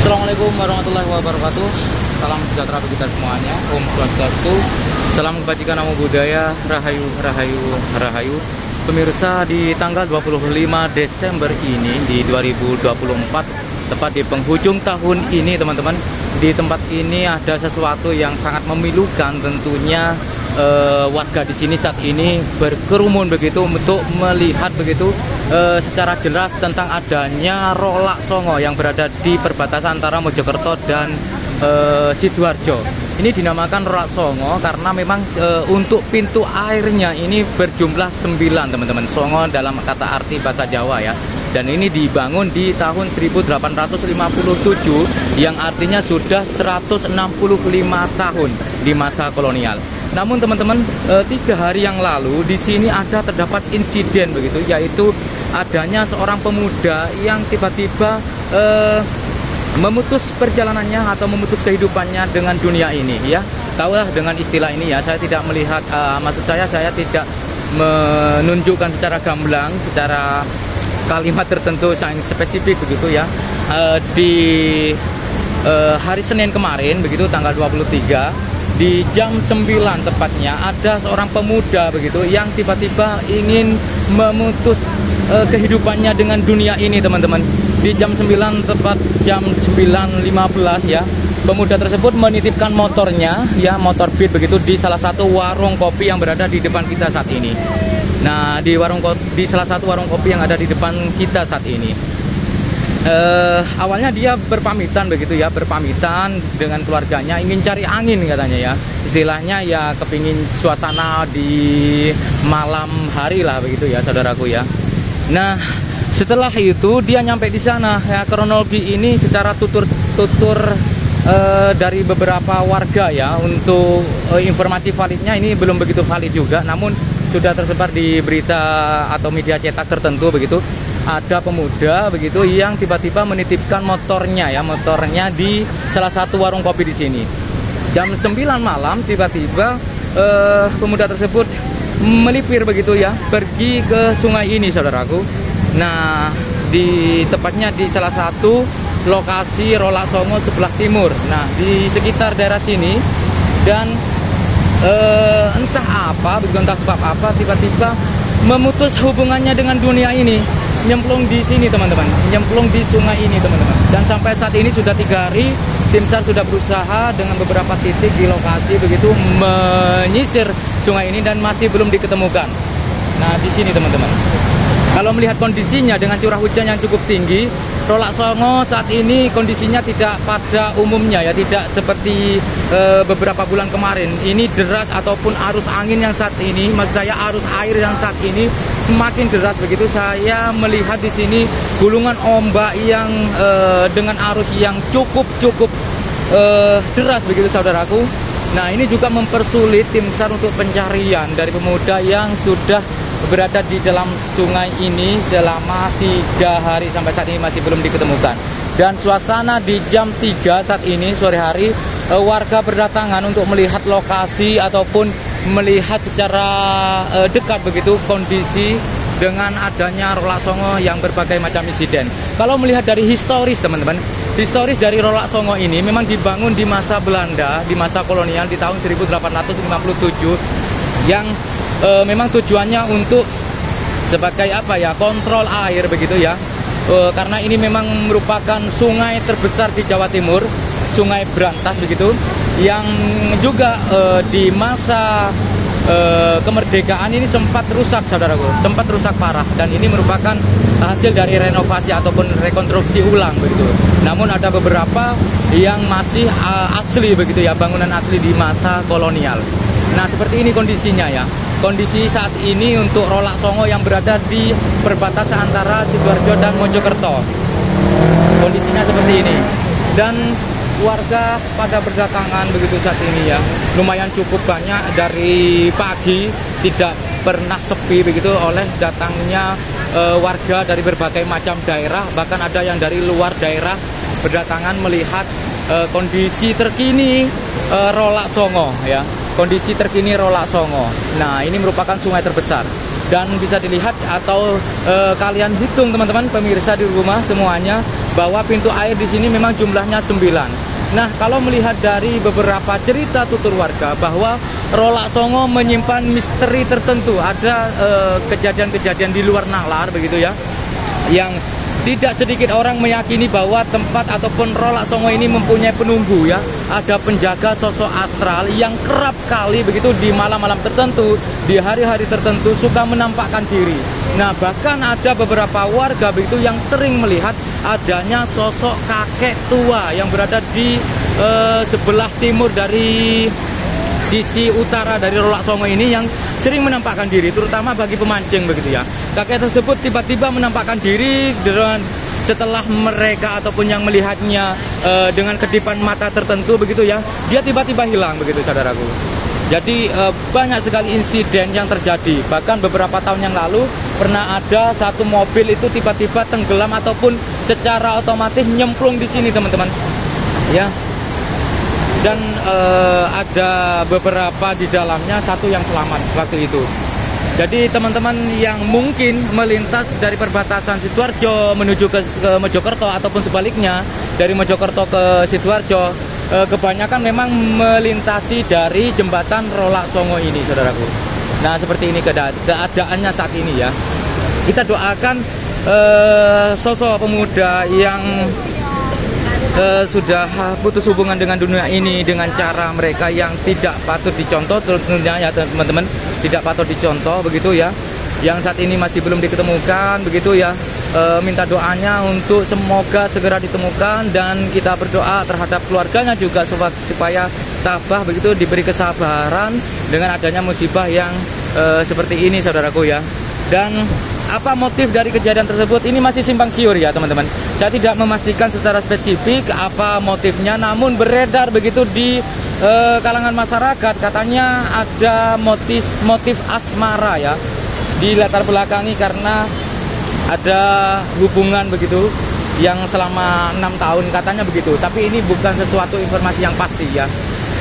Assalamualaikum warahmatullahi wabarakatuh. Salam sejahtera bagi kita semuanya. Om Swastiastu. Salam kebajikan, namo budaya, rahayu, rahayu, rahayu. Pemirsa, di tanggal 25 Desember ini di 2024, tepat di penghujung tahun ini teman-teman, di tempat ini ada sesuatu yang sangat memilukan tentunya. Warga di sini saat ini berkerumun begitu untuk melihat begitu secara jelas tentang adanya Rolak Songo yang berada di perbatasan antara Mojokerto dan Sidoarjo. Ini dinamakan Rolak Songo karena memang untuk pintu airnya ini berjumlah 9 teman-teman. Songo dalam kata arti bahasa Jawa ya. Dan ini dibangun di tahun 1857 yang artinya sudah 165 tahun di masa kolonial. Namun teman-teman, 3 hari yang lalu di sini terdapat insiden begitu, yaitu adanya seorang pemuda yang tiba-tiba memutus perjalanannya atau memutus kehidupannya dengan dunia ini ya. Tahulah dengan istilah ini ya, saya tidak melihat, maksud saya tidak menunjukkan secara gamblang, secara kalimat tertentu yang spesifik begitu ya. Di hari Senin kemarin begitu, tanggal 23 di jam 9 tepatnya, ada seorang pemuda begitu yang tiba-tiba ingin memutus kehidupannya dengan dunia ini teman-teman. Di jam 9 tepat jam 9.15 ya, pemuda tersebut menitipkan motornya ya, motor Beat begitu, di salah satu warung kopi yang berada di depan kita saat ini. Nah, di salah satu warung kopi yang ada di depan kita saat ini. Awalnya dia berpamitan begitu ya, berpamitan dengan keluarganya, ingin cari angin katanya ya, istilahnya ya, kepingin suasana di malam hari lah begitu ya saudaraku ya. Nah, setelah itu dia nyampe di sana ya. Kronologi ini secara tutur dari beberapa warga ya, untuk informasi validnya ini belum begitu valid juga, namun sudah tersebar di berita atau media cetak tertentu begitu. Ada pemuda begitu yang tiba-tiba menitipkan motornya di salah satu warung kopi di sini. Jam 9 malam tiba-tiba pemuda tersebut melipir begitu ya, pergi ke sungai ini saudaraku. Nah, tepatnya di salah satu lokasi Rolak Songo sebelah timur. Nah, di sekitar daerah sini, dan entah apa begitu, entah sebab apa, tiba-tiba memutus hubungannya dengan dunia ini. Nyemplung di sini teman-teman, nyemplung di sungai ini teman-teman. Dan sampai saat ini sudah 3 hari, tim SAR sudah berusaha dengan beberapa titik di lokasi begitu menyisir sungai ini dan masih belum diketemukan. Nah, di sini teman-teman, kalau melihat kondisinya dengan curah hujan yang cukup tinggi, Rolak Songo saat ini kondisinya tidak pada umumnya ya, tidak seperti beberapa bulan kemarin. Ini deras ataupun arus angin yang saat ini, maksud saya arus air yang saat ini semakin deras begitu. Saya melihat di sini gulungan ombak yang dengan arus yang cukup deras begitu saudaraku. Nah, ini juga mempersulit tim SAR untuk pencarian dari pemuda yang sudah berada di dalam sungai ini selama 3 hari sampai saat ini masih belum diketemukan. Dan suasana di jam 3 saat ini sore hari, warga berdatangan untuk melihat lokasi ataupun melihat secara dekat begitu kondisi dengan adanya Rolak Songo yang berbagai macam insiden. Kalau melihat dari historis teman-teman, historis dari Rolak Songo ini memang dibangun di masa Belanda, di masa kolonial di tahun 1857, yang memang tujuannya untuk sebagai apa ya, kontrol air begitu ya. Karena ini memang merupakan sungai terbesar di Jawa Timur, Sungai Brantas begitu, yang juga di masa kemerdekaan ini sempat rusak saudaraku, sempat rusak parah, dan ini merupakan hasil dari renovasi ataupun rekonstruksi ulang begitu. Namun ada beberapa yang masih asli begitu ya, bangunan asli di masa kolonial. Nah, seperti ini kondisinya ya. Kondisi saat ini untuk Rolak Songo yang berada di perbatasan antara Sidoarjo dan Mojokerto. Kondisinya seperti ini. Dan warga pada berdatangan begitu saat ini ya. Lumayan cukup banyak, dari pagi tidak pernah sepi begitu oleh datangnya warga dari berbagai macam daerah. Bahkan ada yang dari luar daerah berdatangan melihat kondisi terkini Rolak Songo ya. Kondisi terkini Rolak Songo. Nah, ini merupakan sungai terbesar. Dan bisa dilihat atau kalian hitung teman-teman pemirsa di rumah semuanya, bahwa pintu air di sini memang jumlahnya 9. Nah, kalau melihat dari beberapa cerita tutur warga bahwa Rolak Songo menyimpan misteri tertentu, ada kejadian-kejadian di luar nalar begitu ya, yang tidak sedikit orang meyakini bahwa tempat ataupun Rolak Songo ini mempunyai penunggu ya. Ada penjaga sosok astral yang kerap kali begitu di malam-malam tertentu, di hari-hari tertentu suka menampakkan diri. Nah, bahkan ada beberapa warga begitu yang sering melihat adanya sosok kakek tua yang berada di sebelah timur dari sisi utara dari Rolak Songo ini, yang sering menampakkan diri, terutama bagi pemancing begitu ya. Kakek tersebut tiba-tiba menampakkan diri setelah mereka ataupun yang melihatnya dengan kedipan mata tertentu begitu ya, dia tiba-tiba hilang begitu saudaraku. Jadi banyak sekali insiden yang terjadi. Bahkan beberapa tahun yang lalu pernah ada satu mobil itu tiba-tiba tenggelam ataupun secara otomatis nyemplung di sini teman-teman ya. Dan ada beberapa di dalamnya, satu yang selamat waktu itu. Jadi teman-teman yang mungkin melintas dari perbatasan Sidoarjo menuju ke Mojokerto ataupun sebaliknya dari Mojokerto ke Sidoarjo, kebanyakan memang melintasi dari jembatan Rolak Songo ini saudaraku. Nah, seperti ini keadaannya saat ini ya. Kita doakan sosok pemuda yang sudah putus hubungan dengan dunia ini dengan cara mereka yang tidak patut dicontoh tentunya ya teman-teman, tidak patut dicontoh begitu ya, yang saat ini masih belum diketemukan begitu ya. Minta doanya untuk semoga segera ditemukan, dan kita berdoa terhadap keluarganya juga supaya tabah begitu, diberi kesabaran dengan adanya musibah yang seperti ini saudaraku ya. Dan apa motif dari kejadian tersebut ini masih simpang siur ya teman-teman. Saya tidak memastikan secara spesifik apa motifnya, namun beredar begitu di kalangan masyarakat, katanya ada motif asmara ya, dilatar belakangi karena ada hubungan begitu yang selama 6 tahun katanya begitu. Tapi ini bukan sesuatu informasi yang pasti ya,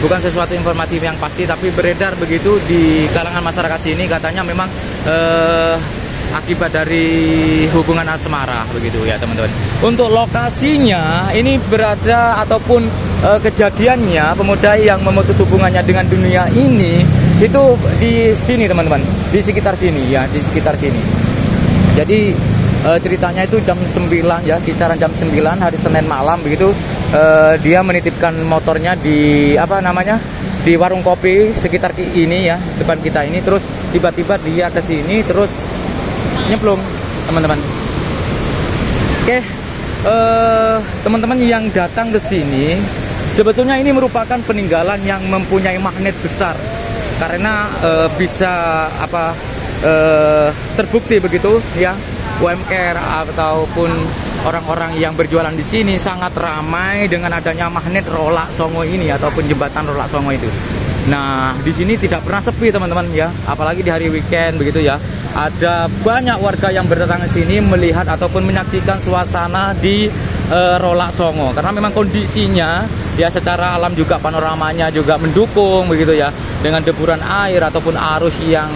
bukan sesuatu informatif yang pasti, tapi beredar begitu di kalangan masyarakat sini, katanya memang akibat dari hubungan asmara begitu ya teman-teman. Untuk lokasinya ini berada ataupun kejadiannya pemuda yang memutus hubungannya dengan dunia ini itu di sini teman-teman, di sekitar sini ya, di sekitar sini. Jadi ceritanya itu jam 9 ya, kisaran jam 9 hari Senin malam begitu. Dia menitipkan motornya di di warung kopi sekitar ini ya, depan kita ini. Terus tiba-tiba dia ke sini terus nyemplung teman-teman. Oke, teman-teman yang datang ke sini, sebetulnya ini merupakan peninggalan yang mempunyai magnet besar karena bisa terbukti begitu ya, UMKM ataupun orang-orang yang berjualan di sini sangat ramai dengan adanya magnet Rolak Songo ini ataupun jembatan Rolak Songo itu. Nah, di sini tidak pernah sepi teman-teman ya, apalagi di hari weekend begitu ya. Ada banyak warga yang berdatangan ke sini melihat ataupun menyaksikan suasana di Rolak Songo, karena memang kondisinya ya secara alam juga panoramanya juga mendukung begitu ya, dengan deburan air ataupun arus yang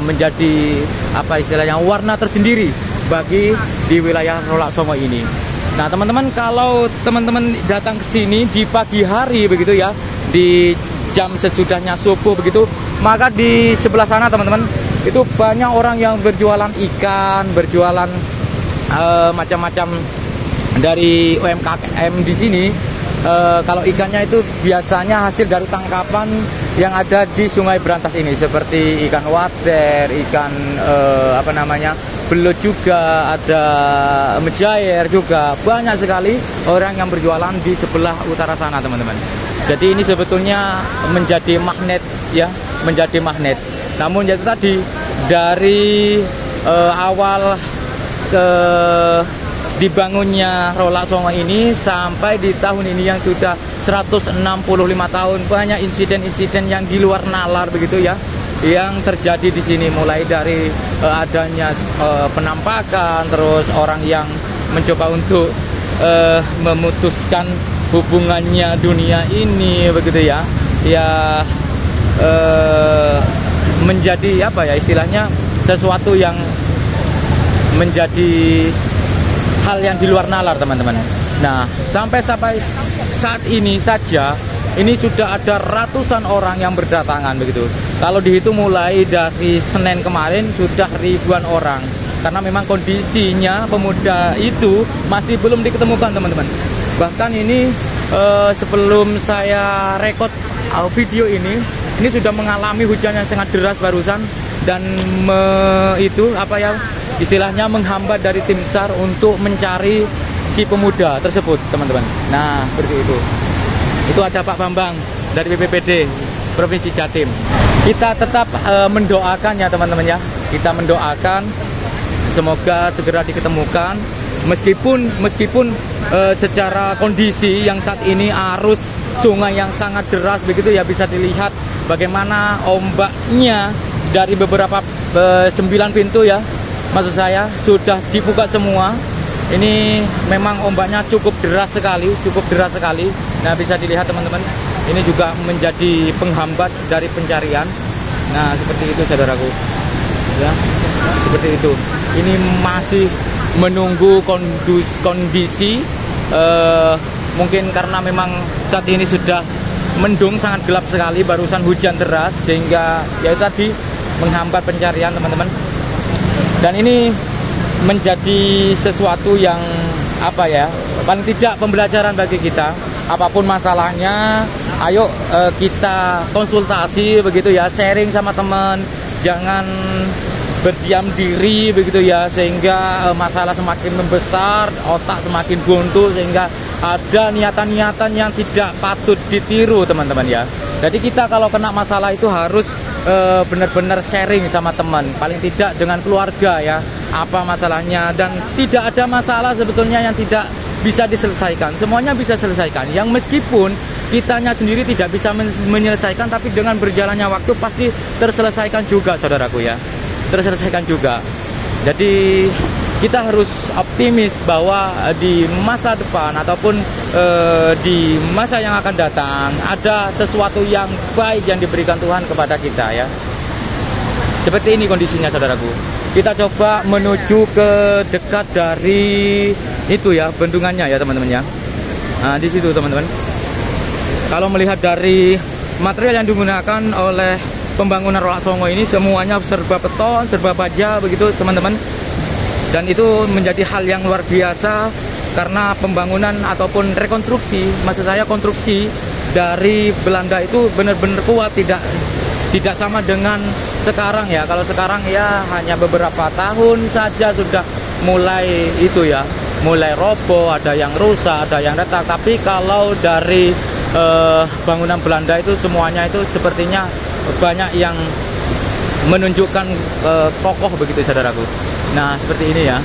menjadi istilahnya warna tersendiri bagi di wilayah Rolak Songo ini. Nah, teman-teman, kalau teman-teman datang ke sini di pagi hari begitu ya, di jam sesudahnya subuh begitu, maka di sebelah sana teman-teman itu banyak orang yang berjualan ikan, berjualan macam-macam dari UMKM di sini. Kalau ikannya itu biasanya hasil dari tangkapan yang ada di Sungai Brantas ini, seperti ikan wader, ikan belut juga, ada mujair juga. Banyak sekali orang yang berjualan di sebelah utara sana teman-teman. Jadi ini sebetulnya menjadi magnet ya, menjadi magnet. Namun ya itu tadi, dari awal dibangunnya Rolak Songo ini sampai di tahun ini yang sudah 165 tahun, banyak insiden-insiden yang di luar nalar begitu ya yang terjadi di sini, mulai dari adanya penampakan, terus orang yang mencoba untuk memutuskan hubungannya dunia ini begitu ya, menjadi istilahnya sesuatu yang menjadi hal yang di luar nalar, teman-teman. Nah, sampai saat ini saja ini sudah ada ratusan orang yang berdatangan begitu. Kalau dihitung mulai dari Senin kemarin sudah ribuan orang. Karena memang kondisinya pemuda itu masih belum diketemukan, teman-teman. Bahkan ini sebelum saya rekod video ini sudah mengalami hujan yang sangat deras barusan, dan istilahnya menghambat dari tim SAR untuk mencari si pemuda tersebut, teman-teman. Nah, seperti itu. Itu ada Pak Bambang dari BPBD Provinsi Jatim. Kita tetap mendoakan ya, teman-teman ya. Kita mendoakan semoga segera diketemukan. Meskipun secara kondisi yang saat ini arus sungai yang sangat deras begitu ya, bisa dilihat bagaimana ombaknya dari beberapa 9 pintu ya, maksud saya sudah dibuka semua. Ini memang ombaknya cukup deras sekali. Nah, bisa dilihat teman-teman, ini juga menjadi penghambat dari pencarian. Nah, seperti itu saudaraku ya, seperti itu. Ini masih menunggu kondisi mungkin karena memang saat ini sudah mendung, sangat gelap sekali, barusan hujan deras sehingga ya tadi menghambat pencarian, teman-teman. Dan ini menjadi sesuatu yang paling tidak pembelajaran bagi kita. Apapun masalahnya, ayo kita konsultasi begitu ya, sharing sama teman, jangan berdiam diri begitu ya, sehingga masalah semakin membesar, otak semakin buntu, sehingga ada niatan-niatan yang tidak patut ditiru, teman-teman ya. Jadi kita kalau kena masalah itu harus benar-benar sharing sama teman, paling tidak dengan keluarga ya, apa masalahnya. Dan tidak ada masalah sebetulnya yang tidak bisa diselesaikan, semuanya bisa selesaikan. Yang meskipun kitanya sendiri tidak bisa menyelesaikan, tapi dengan berjalannya waktu pasti terselesaikan juga, saudaraku ya, terselesaikan juga. Jadi kita harus optimis bahwa di masa depan ataupun di masa yang akan datang ada sesuatu yang baik yang diberikan Tuhan kepada kita ya. Seperti ini kondisinya, saudaraku. Kita coba menuju ke dekat dari itu ya, bendungannya ya, teman-teman ya. Nah, di situ teman-teman. Kalau melihat dari material yang digunakan oleh pembangunan Rolak Songo ini, semuanya serba beton, serba baja begitu, teman-teman. Dan itu menjadi hal yang luar biasa karena pembangunan ataupun rekonstruksi, maksud saya konstruksi dari Belanda itu benar-benar kuat, tidak sama dengan sekarang ya. Kalau sekarang ya hanya beberapa tahun saja sudah mulai itu ya, mulai roboh, ada yang rusak, ada yang retak. Tapi kalau dari bangunan Belanda itu semuanya itu sepertinya banyak yang menunjukkan kokoh begitu, saudaraku. Nah, seperti ini ya.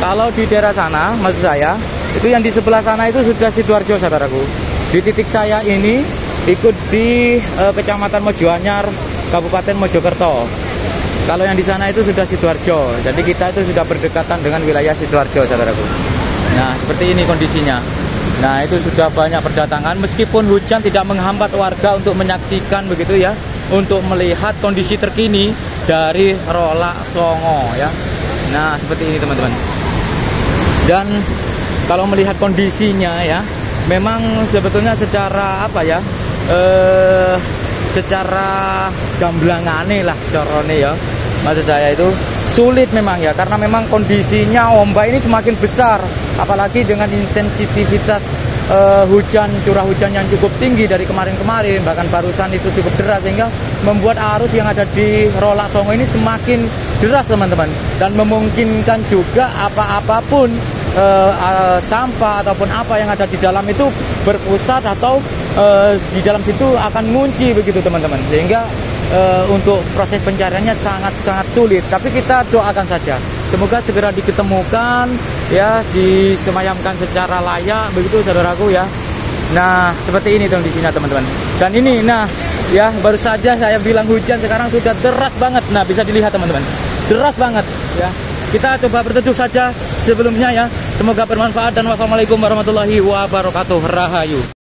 Kalau di daerah sana, maksud saya, itu yang di sebelah sana itu sudah Sidoarjo, saudaraku. Di titik saya ini ikut di Kecamatan Mojoanyar, Kabupaten Mojokerto. Kalau yang di sana itu sudah Sidoarjo. Jadi kita itu sudah berdekatan dengan wilayah Sidoarjo, saudaraku. Nah, seperti ini kondisinya. Nah, itu sudah banyak berdatangan. Meskipun hujan tidak menghambat warga untuk menyaksikan begitu ya, untuk melihat kondisi terkini dari Rolak Songo ya. Nah, seperti ini teman-teman. Dan kalau melihat kondisinya ya, memang sebetulnya secara secara gamblangane lah corone ya, maksud saya itu sulit memang ya, karena memang kondisinya ombak ini semakin besar, apalagi dengan intensitas curah hujan yang cukup tinggi dari kemarin-kemarin, bahkan barusan itu cukup deras, sehingga membuat arus yang ada di Rolak Songo ini semakin deras, teman-teman. Dan memungkinkan juga apapun sampah ataupun apa yang ada di dalam itu berpusat atau di dalam situ akan ngunci begitu, teman-teman, sehingga untuk proses pencariannya sangat-sangat sulit. Tapi kita doakan saja, semoga segera diketemukan ya, disemayamkan secara layak begitu, saudaraku ya. Nah, seperti ini kondisinya, teman-teman. Dan ini, nah ya, baru saja saya bilang hujan, sekarang sudah deras banget. Nah, bisa dilihat teman-teman, deras banget ya. Kita coba berteduh saja sebelumnya ya. Semoga bermanfaat, dan wassalamualaikum warahmatullahi wabarakatuh. Rahayu.